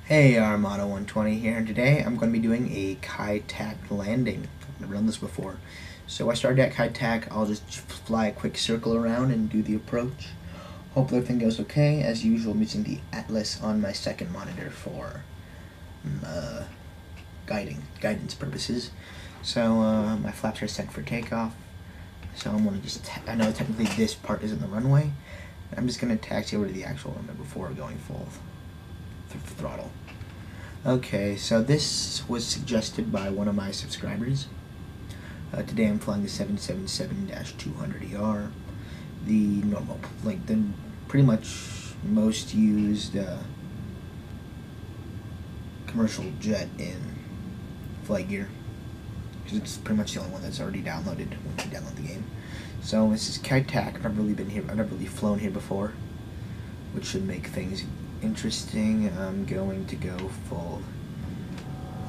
Hey, Armada 120 here, and today I'm going to be doing a Kai-Tak landing. I've never done this before. So I started at Kai-Tak, I'll just fly a quick circle around and do the approach. Hopefully everything goes okay. As usual, I'm using the Atlas on my second monitor for guidance purposes. So my flaps are set for takeoff. So I'm going to just, I know technically this part isn't the runway. I'm just going to taxi over to the actual runway before going full throttle. Okay, so this was suggested by one of my subscribers. Today I'm flying the 777-200ER, the normal, like the pretty much most used commercial jet in FlightGear, because it's pretty much the only one that's already downloaded when you download the game. So this is Kai-Tak. I've never really flown here before, which should make things interesting. I'm going to go full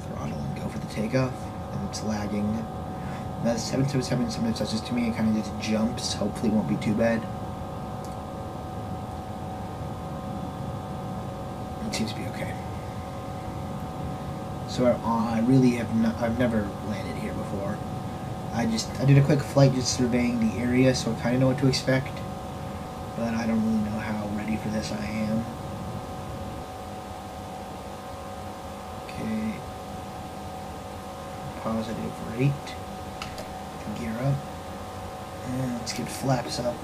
throttle and go for the takeoff, and it's lagging. That 777 sometimes does this to me. It kind of just jumps. Hopefully, it won't be too bad. It seems to be okay. So I've never landed here before. I did a quick flight just surveying the area, so I kind of know what to expect, but I don't really know how ready for this I am. Okay, positive rate, gear up, and let's get flaps up.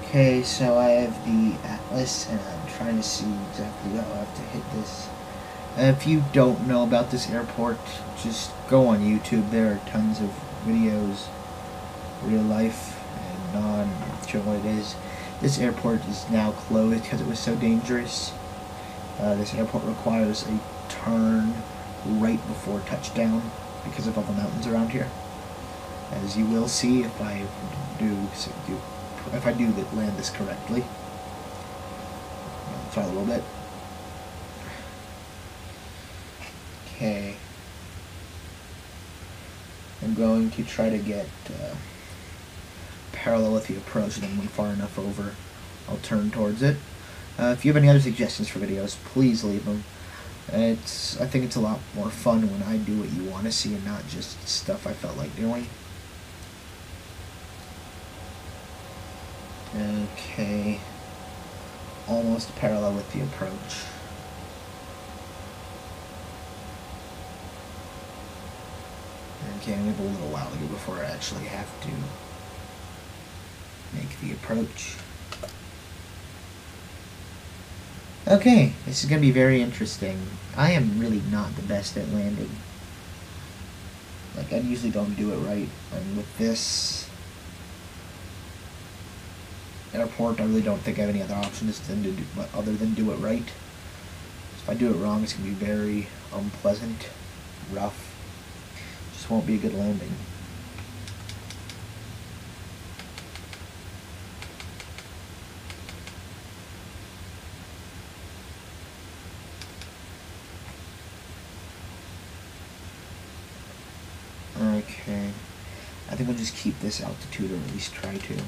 Okay, so I have the Atlas, and I'm trying to see exactly how I have to hit this. If you don't know about this airport, just go on YouTube. There are tons of videos, real life and non, showing what it is. This airport is now closed because it was so dangerous. This airport requires a turn right before touchdown because of all the mountains around here, as you will see if I do land this correctly. I'll try a little bit. Okay, I'm going to try to get parallel with the approach, and then when far enough over, I'll turn towards it. If you have any other suggestions for videos, please leave them. I think it's a lot more fun when I do what you want to see and not just stuff I felt like doing. Okay, almost parallel with the approach. Okay, we have a little while to go before I actually have to make the approach. Okay, this is going to be very interesting. I am really not the best at landing. Like, I usually don't do it right. And with this airport, I really don't think I have any other options other than do it right. If I do it wrong, it's going to be very unpleasant, rough. Just won't be a good landing. Okay, I think we'll just keep this altitude, or at least try to.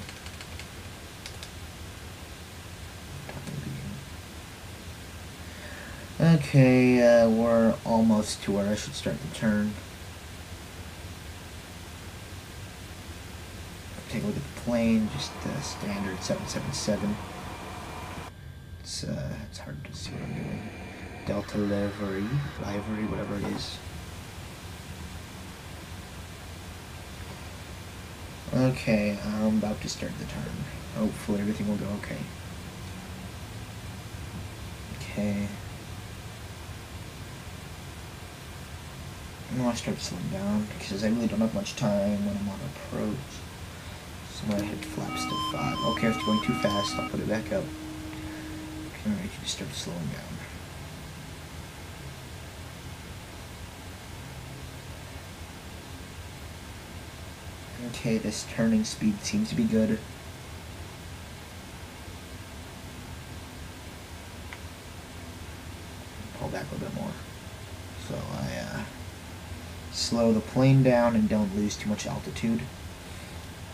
Okay, we're almost to where I should start the turn. Take a look at the plane, just standard 777. It's hard to see what I'm doing. Delta livery, whatever it is. Okay, I'm about to start the turn. Hopefully everything will go okay. Okay. I want to start slowing down because I really don't have much time when I'm on approach. So I'm going to hit flaps to 5. Okay, if it's going too fast, I'll put it back up. Okay, alright, you just start slowing down. Okay, this turning speed seems to be good. Pull back a little bit more. So I slow the plane down and don't lose too much altitude.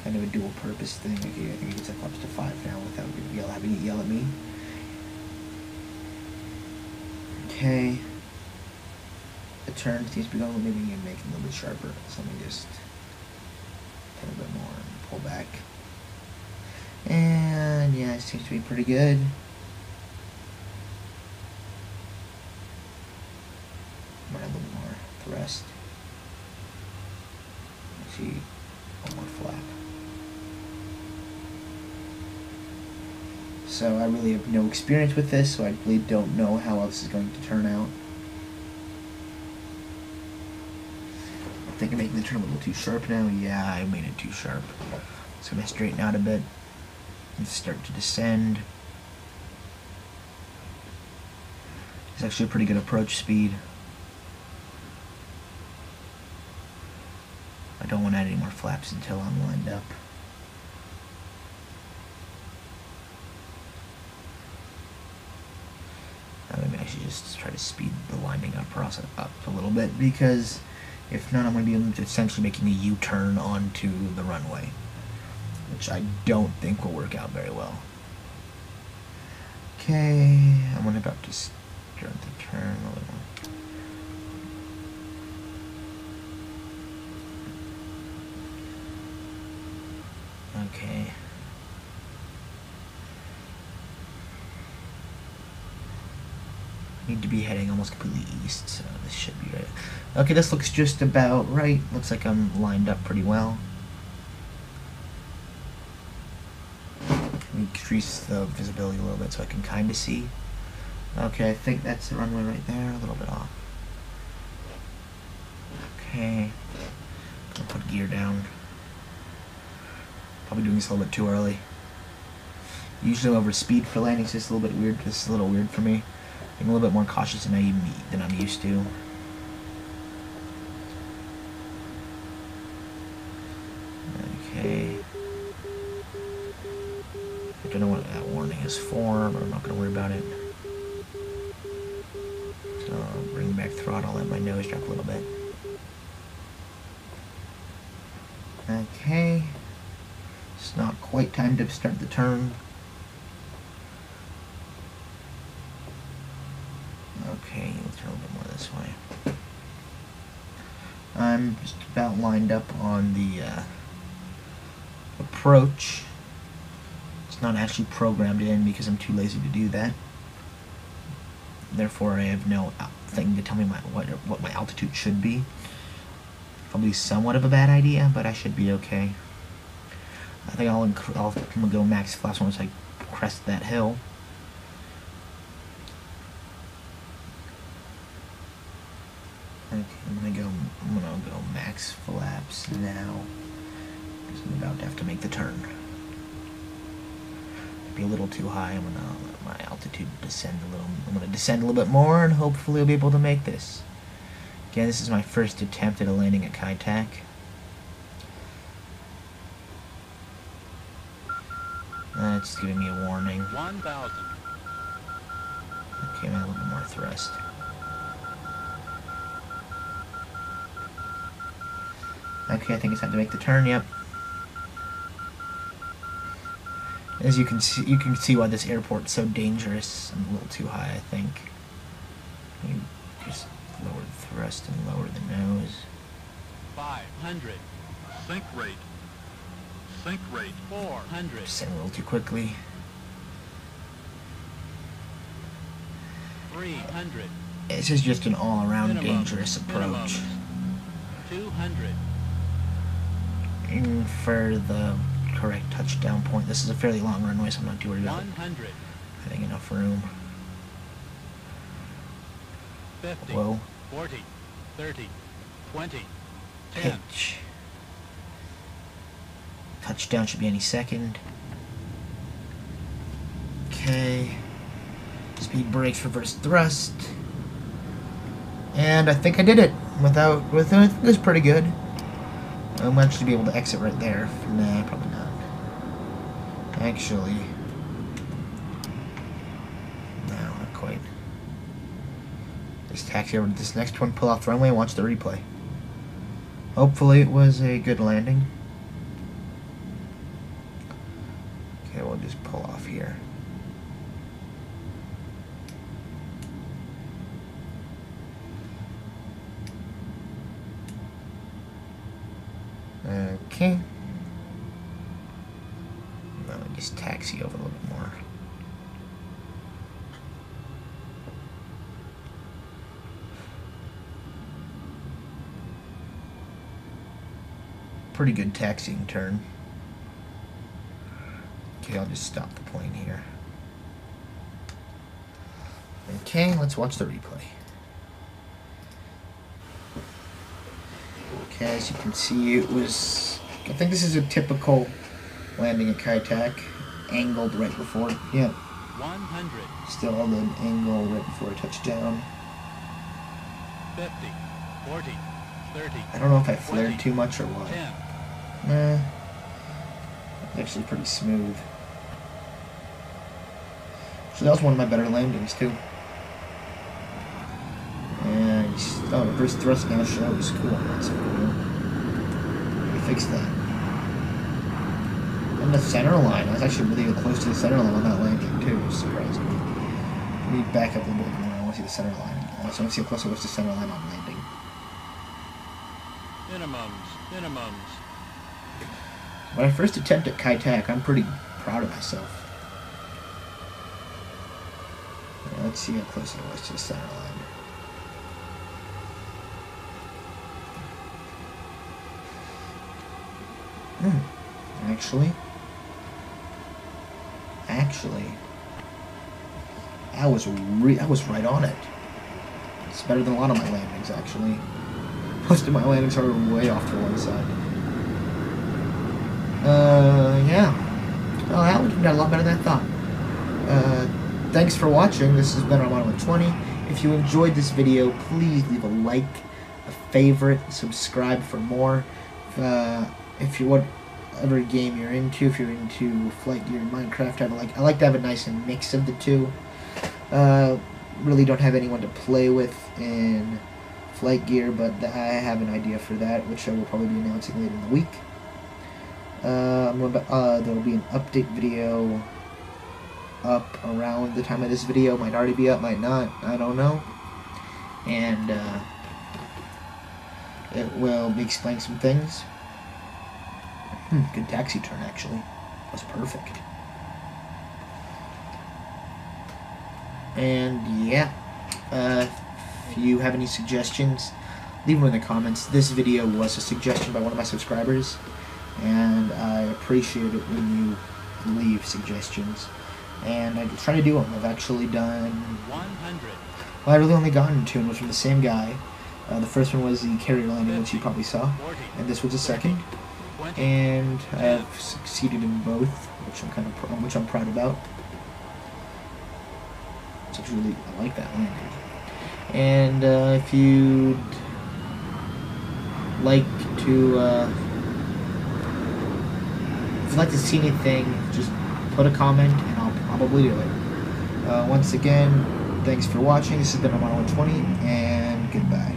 Kind of a dual purpose thing. Okay, I think it gets up to 5 now without having it yell at me. Okay. The turn seems to be going, maybe you make it a little bit sharper. So let me just put a bit more and pull back. And yeah, it seems to be pretty good. Might have a little more thrust. Let's see, one more flap. So I really have no experience with this, so I really don't know how else is going to turn out. I think I'm making the turn a little too sharp now. Yeah, I made it too sharp. So I'm going to straighten out a bit and start to descend. It's actually a pretty good approach speed. I don't want to add any more flaps until I'm lined up. Maybe I should just try to speed the lining up process up a little bit, because if not, I'm going to be essentially making a U-turn onto the runway, which I don't think will work out very well. Okay, I'm about to start the turn a little more. Okay. Need to be heading almost completely east, so this should be right. Okay, this looks just about right. Looks like I'm lined up pretty well. Increase the visibility a little bit so I can kind of see. Okay, I think that's the runway right there, a little bit off. Okay, I'll put gear down. Probably doing this a little bit too early. Usually I'm over speed for landing, so it's a little bit weird. This is a little weird for me. I'm a little bit more cautious than I'm used to. Okay. I don't know what that warning is for, but I'm not going to worry about it. So I'll bring back throttle, let my nose drop a little bit. Okay. It's not quite time to start the turn. Okay, let's turn a little bit more this way. I'm just about lined up on the approach. It's not actually programmed in because I'm too lazy to do that. Therefore, I have no thing to tell me what my altitude should be. Probably somewhat of a bad idea, but I should be okay. I think I'm gonna go max flaps once I crest that hill. Okay, I'm gonna go max flaps now, because I'm about to have to make the turn. Be a little too high. I'm gonna let my altitude descend a little. I'm gonna descend a little bit more, and hopefully I'll be able to make this. Again, this is my first attempt at a landing at Kai Tak. It's giving me a warning. 1,000. Okay, a little bit more thrust. Okay, I think it's time to make the turn. Yep. As you can see why this airport's so dangerous. I'm a little too high, I think. You just lower the thrust and lower the nose. 500. Sink rate. Sink rate. 400. Descend a little too quickly. 300. This is just an all-around dangerous approach. 200. And for the correct touchdown point, this is a fairly long runway, so I'm not too worried about 100. having enough room. 50. Whoa. 40. 30. 20. 10. Pitch. Touchdown should be any second. Okay. Speed brakes, reverse thrust. And I think I did it. With it was pretty good. I might actually be able to exit right there. Nah, probably not. Actually, no, not quite. Just taxi over to this next one, pull off the runway, and watch the replay. Hopefully it was a good landing. Okay, we'll just pull off here. Okay. Now we just taxi over a little bit more. Pretty good taxiing turn. Okay, I'll just stop the plane here. Okay, let's watch the replay. Okay, as you can see, it was... I think this is a typical landing at Kai-Tak. Angled right before... Yeah. 100. Still on the angle right before I touch down. 50. 40. 30. I don't know if I flared too much or what. 10. Nah. Actually pretty smooth. So that was one of my better landings too. And oh, reverse thrust now shows. Cool. That's cool. We fixed that. And the center line. I was actually really close to the center line on that landing too. Surprising me. Let me back up a little bit more. I want to see the center line. I also want to see how close I was to center line on landing. Minimums. When I first attempt at Kai-Tak, I'm pretty proud of myself. Now, let's see how close I was to the center line. Actually, I was right on it. It's better than a lot of my landings, actually. Most of my landings are way off to one side. Yeah. Well, that one turned out a lot better than I thought. Thanks for watching. This has been our Model 20. If you enjoyed this video, please leave a like, a favorite, subscribe for more. If you whatever game you're into, if you're into FlightGear, Minecraft, I like to have a nice mix of the two. Really don't have anyone to play with in FlightGear, but I have an idea for that, which I will probably be announcing later in the week. There will be an update video up around the time of this video. Might already be up, might not. I don't know. And it will be explaining some things. Good taxi turn, actually. That was perfect. And yeah, if you have any suggestions, leave them in the comments. This video was a suggestion by one of my subscribers, and I appreciate it when you leave suggestions. And I try to do them. I've actually done 100. Well, I really only gotten two, and was from the same guy. The first one was the carrier landing, which you probably saw, and this was the second. And I've succeeded in both, which I'm proud about. It's actually really, I like that landing. And if you'd like to see anything, just put a comment and I'll probably do it. Once again, thanks for watching. This has been Model 20, and goodbye.